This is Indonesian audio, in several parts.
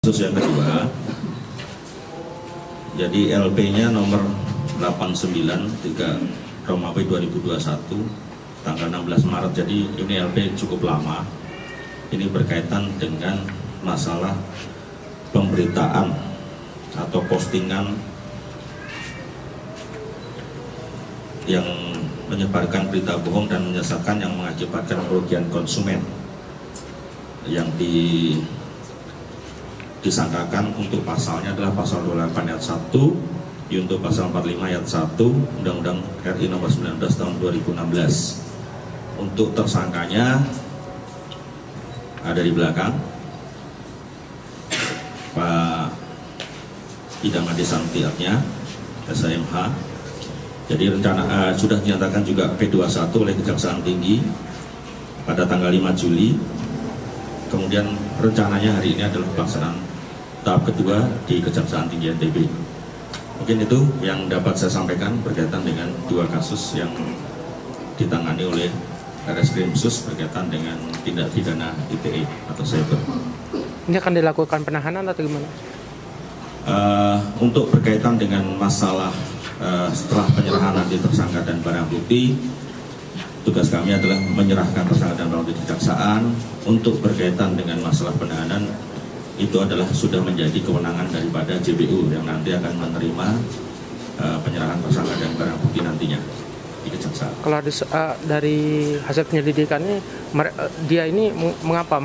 Kasus yang kedua, jadi LP-nya nomor 893 Romawi 2021 tanggal 16 Maret. Jadi ini LP cukup lama. Ini berkaitan dengan masalah pemberitaan atau postingan yang menyebarkan berita bohong dan menyesatkan yang mengakibatkan kerugian konsumen yang disangkakan. Untuk pasalnya adalah pasal 28 ayat 1 untuk pasal 45 ayat 1 Undang-Undang RI nomor 19 tahun 2016. Untuk tersangkanya ada di belakang Pak Idam Adi Santiatnya SMH. Jadi rencana sudah dinyatakan juga P21 oleh Kejaksaan Tinggi pada tanggal 5 Juli. Kemudian rencananya hari ini adalah pelaksanaan tahap kedua di Kejaksaan Tinggi NTB. Mungkin itu yang dapat saya sampaikan berkaitan dengan dua kasus yang ditangani oleh Reskrim Sus berkaitan dengan tindak pidana ITE atau cyber. Ini akan dilakukan penahanan atau gimana? Untuk berkaitan dengan masalah setelah penyerahan nanti tersangka dan barang bukti, tugas kami adalah menyerahkan tersangka dan barang bukti kejaksaan. Untuk berkaitan dengan masalah penahanan, itu adalah sudah menjadi kewenangan daripada JPU yang nanti akan menerima penyerahan tersangka dan barang bukti nantinya di kejaksaan. Kalau ada, dari hasil penyelidikannya, dia ini mengapa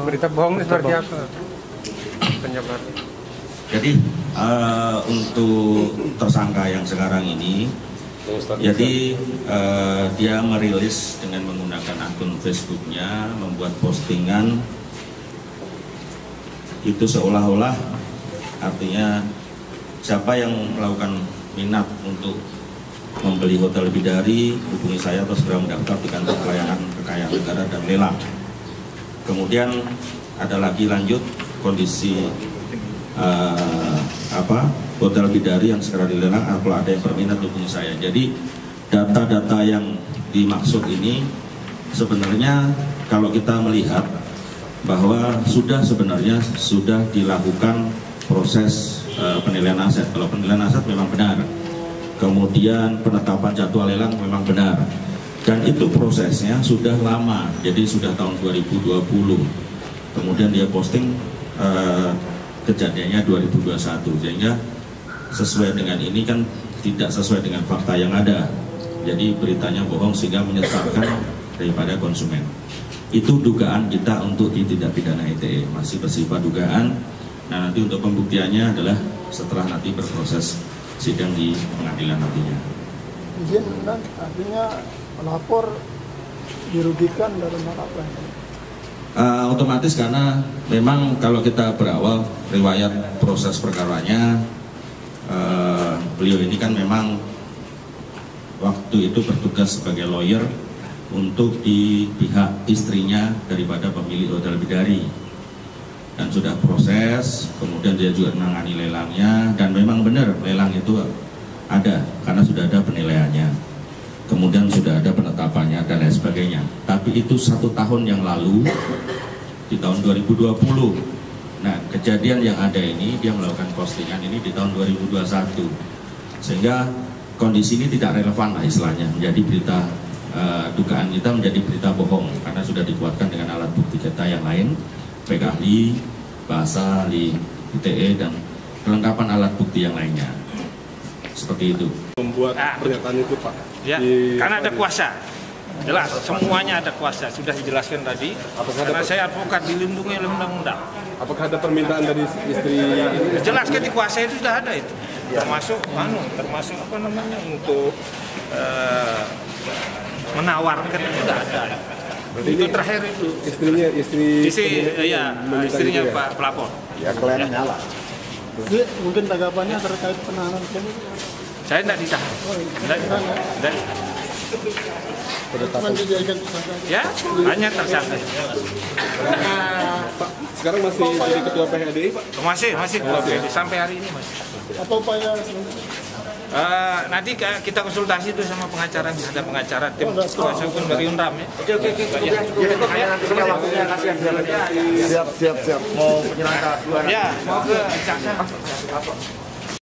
berita bohong seperti apa? Penyebar. Jadi untuk tersangka yang sekarang ini, jadi dia merilis dengan menggunakan akun Facebooknya, membuat postingan itu seolah-olah artinya siapa yang melakukan minat untuk membeli hotel bidari hubungi saya atau segera mendaftar di kantor pelayanan kekayaan negara dan lelang. Kemudian ada lagi lanjut kondisi hotel bidari yang segera dilelang, kalau ada yang berminat hubungi saya. Jadi data-data yang dimaksud ini sebenarnya kalau kita melihat bahwa sebenarnya sudah dilakukan proses penilaian aset. Kalau penilaian aset memang benar, kemudian penetapan jadwal lelang memang benar, dan itu prosesnya sudah lama, jadi sudah tahun 2020. Kemudian dia posting kejadiannya 2021, sehingga sesuai dengan ini kan tidak sesuai dengan fakta yang ada. Jadi beritanya bohong sehingga menyesatkan daripada konsumen. Itu dugaan kita untuk tindak pidana ITE, masih bersifat dugaan. Nah, nanti untuk pembuktiannya adalah setelah nanti berproses sidang di pengadilan nantinya. Izin dan artinya pelapor dirugikan dalam hal apa? Otomatis karena memang kalau kita berawal riwayat proses perkaranya, beliau ini kan memang waktu itu bertugas sebagai lawyer untuk di pihak istrinya daripada pemilik hotel bidari, dan sudah proses. Kemudian dia juga menangani lelangnya, dan memang benar lelang itu ada karena sudah ada penilaiannya, kemudian sudah ada penetapannya dan lain sebagainya. Tapi itu 1 tahun yang lalu, di tahun 2020. Nah, kejadian yang ada ini, dia melakukan postingan ini di tahun 2021, sehingga kondisi ini tidak relevan lah istilahnya, menjadi berita dugaan kita menjadi berita bohong karena sudah dikuatkan dengan alat bukti kita yang lain, baik ahli, bahasa ahli ITE, dan kelengkapan alat bukti yang lainnya. Seperti itu. Membuat pernyataan itu, Pak. Ya, karena ada kuasa. Jelas, semuanya ada kuasa. Sudah dijelaskan tadi. Karena saya advokat dilindungi oleh undang-undang. Apakah ada permintaan dari istri ini? Jelaskan di kuasa itu sudah ada itu. Termasuk apa namanya untuk menawarkan itu sudah ada. Itu terakhir itu. Istrinya Pak pelapor. Ya, kliennya nyala. Mungkin tanggapannya terkait penahanan ini. Saya tidak ditahan. Tidak. Cuma dijadikan tersangka. Ya, hanya tersangka. Pak, sekarang masih jadi ketua PHDI, Pak? Masih sampai hari ini masih. Apa upaya selanjutnya? Nanti kita konsultasi itu sama pengacara, ada pengacara tim kuasa hukum dari UNRAM ya. Oke. Siap. Mau penyerang dua. Ya, mau ke jaksa.